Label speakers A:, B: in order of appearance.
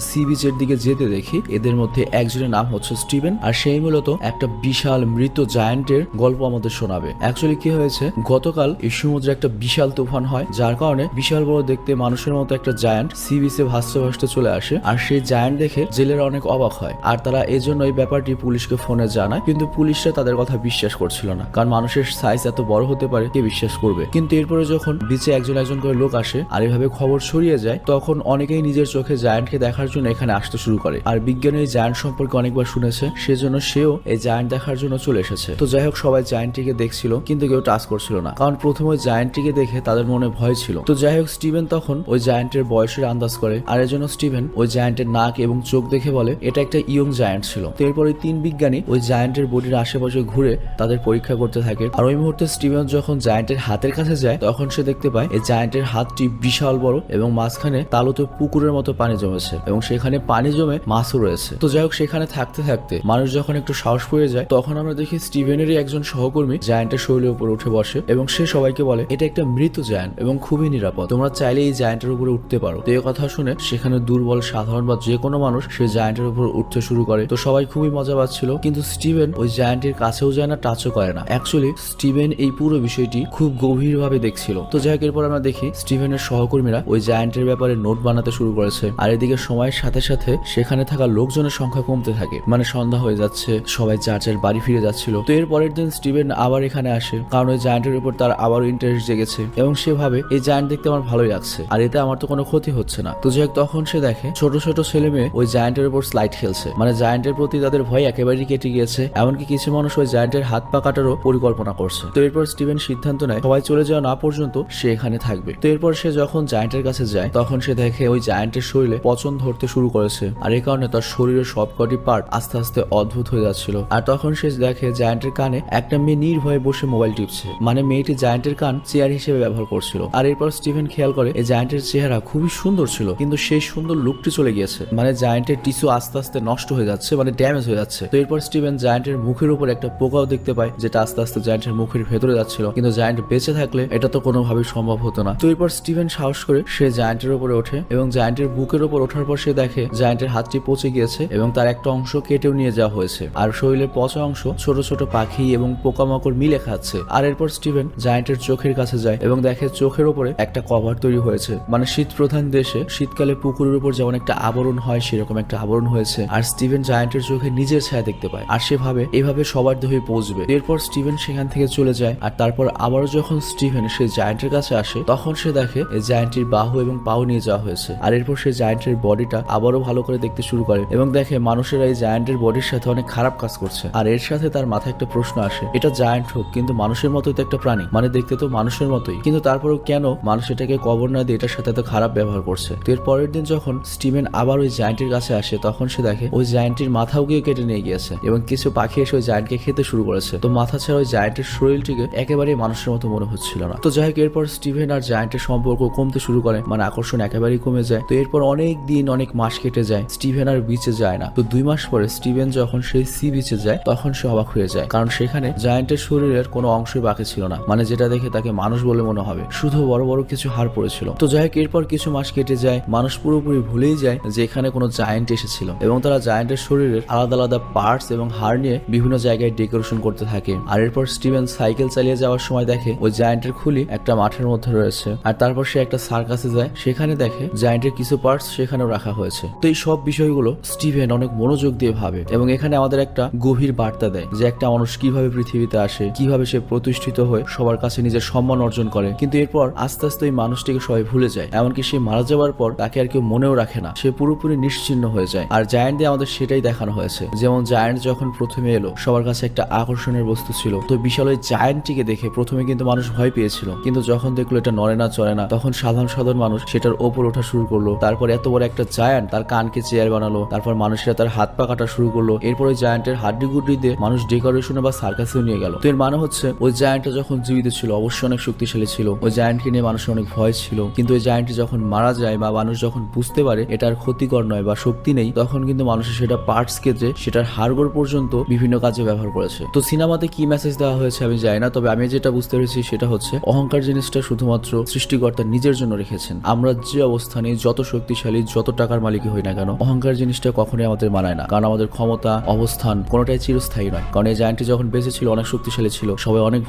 A: C বিচের দিকে যেতে দেখি। এদের মধ্যে একজনের নাম হচ্ছে স্টিভেন, আর সেই মূলত একটা বিশাল মৃত জায়ান্টের গল্প আমাদের শোনাবে। অ্যাকচুয়ালি কি হয়েছে, গতকাল এই সমুদ্রে একটা বিশাল তুফান হয়, যার কারণে বিশাল বড় দেখতে মানুষের মতো একটা জায়ান্ট সি বিচে ভাসতে ভাসতে চলে আসে। আর সেই জায়ান্ট দেখে জেলেরা অনেক অবাক হয়, আর তারা এজন্য এই ব্যাপারটি পুলিশকে ফোনে জানায়। কিন্তু পুলিশরা তাদের কথা বিশ্বাস করছিল না, কারণ মানুষের সাইজ এত বড় হতে পারে কে বিশ্বাস করবে। কিন্তু এরপরে যখন বিচে একজন একজন করে লোক আসে আর এভাবে খবর ছড়িয়ে যায়, তখন অনেকেই নিজের চোখে জায়ান্ট দেখার জন্য এখানে আসতে শুরু করে। আর বিজ্ঞানী এই জায়ান্ট সম্পর্কে অনেকবার শুনেছে, সেজন্য সেও এই জায়ান্ট দেখার জন্য চলে এসেছে। তো যাই হোক, সবাই জায়ান্টটিকে দেখছিল কিন্তু কেউ টাচ করছিল না, কারণ প্রথমে ওই জায়ান্টটিকে দেখে তাদের মনে ভয় ছিল। তো যাই হোক, স্টিভেন তখন ওই জায়ান্টের বয়সের আন্দাজ করে, আর এর জন্য স্টিভেন ওই জায়ান্টের নাক এবং চোখ দেখে বলে এটা একটা ইয়ং জায়ান্ট ছিল। তো এরপর ওই তিন বিজ্ঞানী ওই জায়ান্টের বডির আশেপাশে ঘুরে তাদের পরীক্ষা করতে থাকে। আর ওই মুহূর্তে স্টিভেন যখন জায়ান্টের হাতের কাছে যায়, তখন সে দেখতে পায় এই জায়ান্টের হাতটি বিশাল বড় এবং মাঝখানে তালুতে পুকুরের মতো পানি জমেছে এবং সেখানে পানি জমে মাছও রয়েছে। তো যাই হোক, সেখানে থাকতে থাকতে মানুষ যখন একটু সাহস পেয়ে যায়, তখন আমরা দেখি স্টিভেনেরই একজন সহকর্মী জায়ান্টের শরীরের উপর উঠে বসে এবং সে সবাইকে বলে এটা একটা মৃত জায়ান্ট এবং খুবই নিরাপদ, তোমরা চাইলে এই জায়ান্টের উপরে উঠতে পারো। তো এই কথা শুনে সেখানে দুর্বল, সাধারণ বা যে কোনো মানুষ সেই জায়ান্টের উপর উঠতে শুরু করে। তো সবাই খুবই মজা পাচ্ছিল, কিন্তু স্টিভেন ওই জায়ান্টের কাছেও যায় না, টাচও করে না। অ্যাকচুয়ালি স্টিভেন এই পুরো বিষয়টি খুব গভীরভাবে দেখছিল। তো যাই হোক, এরপর আমরা দেখি স্টিভেনের সহকর্মীরা ওই জায়ান্টের ব্যাপারে নোট বানাতে শুরু করেছে। আর এদিকে সময়ের সাথে সাথে সেখানে থাকা লোকজনের সংখ্যা কমতে থাকে, মানে সন্ধ্যা হয়ে যাচ্ছে, সবাই চার্চের বাড়ি ফিরে যাচ্ছিল। তো এর পরের দিন স্টিভেন আবার এখানে আসে, কারণ ওই জায়ান্টের উপর তার আবারও ইন্টারেস্ট জেগেছে এবং সে ভাবে এই জায়ান্ট দেখতে আমার ভালোই লাগছে আর এতে আমার তো কোনো ক্ষতি হচ্ছে না। তো যাই হোক, তখন সে দেখে ছোট ছোট ছেলে মেয়ে ওই জায়ান্টের উপর স্লাইড খেলছে, মানে জায়ান্টের প্রতি তাদের ভয় একেবারেই কেটে গিয়েছে। এমনকি কিছু মানুষ ওই জায়ান্টের হাত পা কাটারও পরিকল্পনা করছে। তো এরপর স্টিভেন সিদ্ধান্ত নেয় সবাই চলে যাওয়া না পর্যন্ত সে এখানে থাকবে। তো এরপর সে যখন জায়ান্টের কাছে যায়, তখন সে দেখে ওই জায়ান্টের শরীরে পচন ধরতে শুরু করেছে, আর এই কারণে তার শরীরের সবকটি পার্ট আস্তে আস্তে অদ্ভুত হয়ে যাচ্ছিল। আর তখন সে দেখে জায়ান্টের কানে একটা মেয়ে নির্ভয়ে বসে মোবাইল টিপছে, মানে মেয়েটি জায়ান্টের কান চেয়ার হিসেবে ব্যবহার করছিল। আর এরপর স্টিভেন খেয়াল করে এই জায়ান্টের চেহারা খুবই সুন্দর ছিল, কিন্তু সেই সুন্দর লুকটি চলে গিয়েছে, মানে জায়ান্টের টিস্যু আস্তে আস্তে নষ্ট হয়ে যাচ্ছে, মানে ড্যামেজ হয়ে যাচ্ছে। তো এরপর স্টিভেন জায়ান্টের মুখের উপর একটা পোকাও দেখতে পায়, যেটা আস্তে আস্তে জায়ান্টের মুখের ভেতরে যাচ্ছিল, কিন্তু জায়ান্ট বেঁচে থাকলে এটা তো কোনোভাবেই সম্ভব হতো না। তো এরপর স্টিভেন সাহস করে সে জায়ান্টের উপরে ওঠে এবং জায়ান্টের বুকের উপর ওঠার পর সে দেখে জায়ান্টের হাতটি পচে গিয়েছে এবং তার একটা অংশ কেটেও নিয়ে যাওয়া হয়েছে, আর শরীরের পচা অংশ ছোট ছোট পাখি এবং পোকামাকড় মিলে খাচ্ছে। আর এরপর স্টিভেন জায়ান্টের চোখের কাছে যায় এবং দেখে চোখের উপরে একটা কভার তৈরি হয়েছে, মানে শীত প্রধান দেশে শীতকালে পুকুরের উপর যেমন একটা আবরণ হয়, সেরকম একটা আবরণ হয়েছে। আর স্টিভেন জায়ান্টের চোখে নিজের ছায়া দেখতে পায়, আর সে ভাবে এভাবে সবার দেহে পৌঁছবে। এরপর স্টিভেন সেখান থেকে চলে যায়, আর তারপর আবারও যখন স্টিভেন সে জায়ান্টের কাছে আসে, তখন সে দেখে এই জায়ান্টের বাহু এবং পাও নিয়ে যাওয়া হয়েছে। আর এরপর সে জায়ান্টের বডিটা আবারও ভালো করে দেখতে শুরু করে এবং দেখে মানুষেরা এই জায়ান্টের বডির সাথে অনেক খারাপ কাজ করছে। আর এর সাথে তার মাথায় একটা প্রশ্ন আসে, এটা জায়ান্ট হোক কিন্তু মানুষের মতোই তো একটা প্রাণী, মানে দেখতে তো মানুষের মতোই, কিন্তু তারপরেও কেন মানুষ এটাকে কবর না দিয়ে এটার সাথে এত খারাপ ব্যবহার করছে। তো এর পরের দিন যখন স্টিভেন আবার ওই জায়ান্টের কাছে আসে, তখন সে দেখে ওই জায়ান্টের মাথাও গিয়ে কেটে নিয়ে গিয়েছে এবং কিছু পাখি এসে ওই জায়ান্টকে খেতে শুরু করেছে। তো মাথা ছাড়া ওই জায়ান্টের শরীরটিকে একেবারেই মানুষের মতো মনে হচ্ছিল না। তো যাই হোক, এরপর স্টিভেন আর জায়ান্টের সম্পর্ক কমতে শুরু করে, মানে আকর্ষণ একেবারেই কমে যায়। তো এরপর অনেক দিন, অনেক মাস কেটে যায়, স্টিভেন আর বিচে যায় না। তো 2 মাস পরে স্টিভেন যখন সেই সি বিচে যায়, তখন সে অবাক হয়ে যায়, কারণ সেখানে জায়ান্টের শরীরের কোনো অংশই বাকি ছিল না, মানে যেটা দেখে তাকে মানুষ বলে মনে হবে, শুধু বড় বড় কিছু হাড় পড়েছিল। তো যাই হোক, এরপর কিছু মাস কেটে যায়, মানুষ পুরোপুরি ভুলেই যায় যে এখানে কোনো জায়ান্ট এসেছিল এবং তারা জায়ান্টের শরীরের আলাদা আলাদা পার্টস এবং হাড় নিয়ে বিভিন্ন জায়গায় ডেকোরেশন করতে থাকে। আর এরপর স্টিভেন সাইকেল চালিয়ে যাওয়ার সময় দেখে ওই জায়ান্টের খুলি একটা মাঠের মধ্যে রয়েছে। আর তারপর সে একটা সার্কাসে যায়, সেখানে দেখে জায়ান্টের কিছু পার্টস সেখানেও রাখা হয়েছে। তো এই সব বিষয়গুলো স্টিভেন অনেক মনোযোগ দিয়ে ভাবে এবং এখানে আমাদের একটা গভীর বার্তা দেয় যে একটা মানুষ কিভাবে পৃথিবীতে আসে, কিভাবে সে প্রতিষ্ঠিত হয়ে সবার কাছে নিজের সম্মান অর্জন করে, কিন্তু এরপর আস্তে আস্তে ওই মানুষটিকে সবাই ভুলে যায়, এমনকি সে মারা যাওয়ার পর তাকে আর কেউ মনেও রাখে না, সে পুরোপুরি নিশ্চিহ্ন হয়ে যায়। আর জায়ান্ট দিয়ে আমাদের সেটাই দেখানো হয়েছে, যেমন জায়ান্ট যখন প্রথমে এলো সবার কাছে একটা আকর্ষণের বস্তু ছিল। তো বিশাল ওই জায়ান্টটিকে দেখে প্রথমে কিন্তু মানুষ ভয় পেয়েছিল, কিন্তু যখন দেখলো এটা নড়ে না চলে না, তখন সাধারণ মানুষ সেটার ওপর ওঠা শুরু করলো। তারপর এত বড় একটা জায়ান্ট তার কানকে চেয়ার বানালো, তারপর মানুষেরা তার হাত পা কাটা শুরু করলো। এরপর ওই জায়ান্টের হাড্ডি গুড্ডি দিয়ে মানুষ ডেকোরেশনে বা সার্কাসেও নিয়ে গেল। তো এর মানে হচ্ছে ওই জায়ান্টটা যখন জীবিত ছিল অবশ্যই অনেক শক্তিশালী ছিল, ওই জায়ান্টকে নিয়ে মানুষের অনেক ভয় ছিল, কিন্তু ওই জায়ান্টটি যখন মারা যায় বা মানুষ যখন বুঝতে পারে এটার ক্ষতিকর নয় বা শক্তি নেই, তখন কিন্তু মানুষের সেটা পার্টস কেটে সেটার হাড়গোড় পর্যন্ত বিভিন্ন কাজে ব্যবহার করেছে। তো সিনেমাতে কি মেসেজ দেওয়া হয়েছে আমি জানি না, তবে আমি যেটা বুঝতে পেরেছি সেটা হচ্ছে অহংকার জিনিসটা শুধুমাত্র সৃষ্টিকর্তা নিজের জন্য রেখেছেন। আমরা যে অবস্থানে যত শক্তিশালী, যত টাকার মালিকই হই না কেন, অহংকার জিনিসটা কখনোই আমাদের মানায় না। কারণ আমাদের ক্ষমতা, অবস্থান কোনোটাই চিরস্থায়ী নয়। কারণ এই জায়ান্টটি যখন বেঁচে ছিল অনেক শক্তিশালী ছিল, সবাই অনেক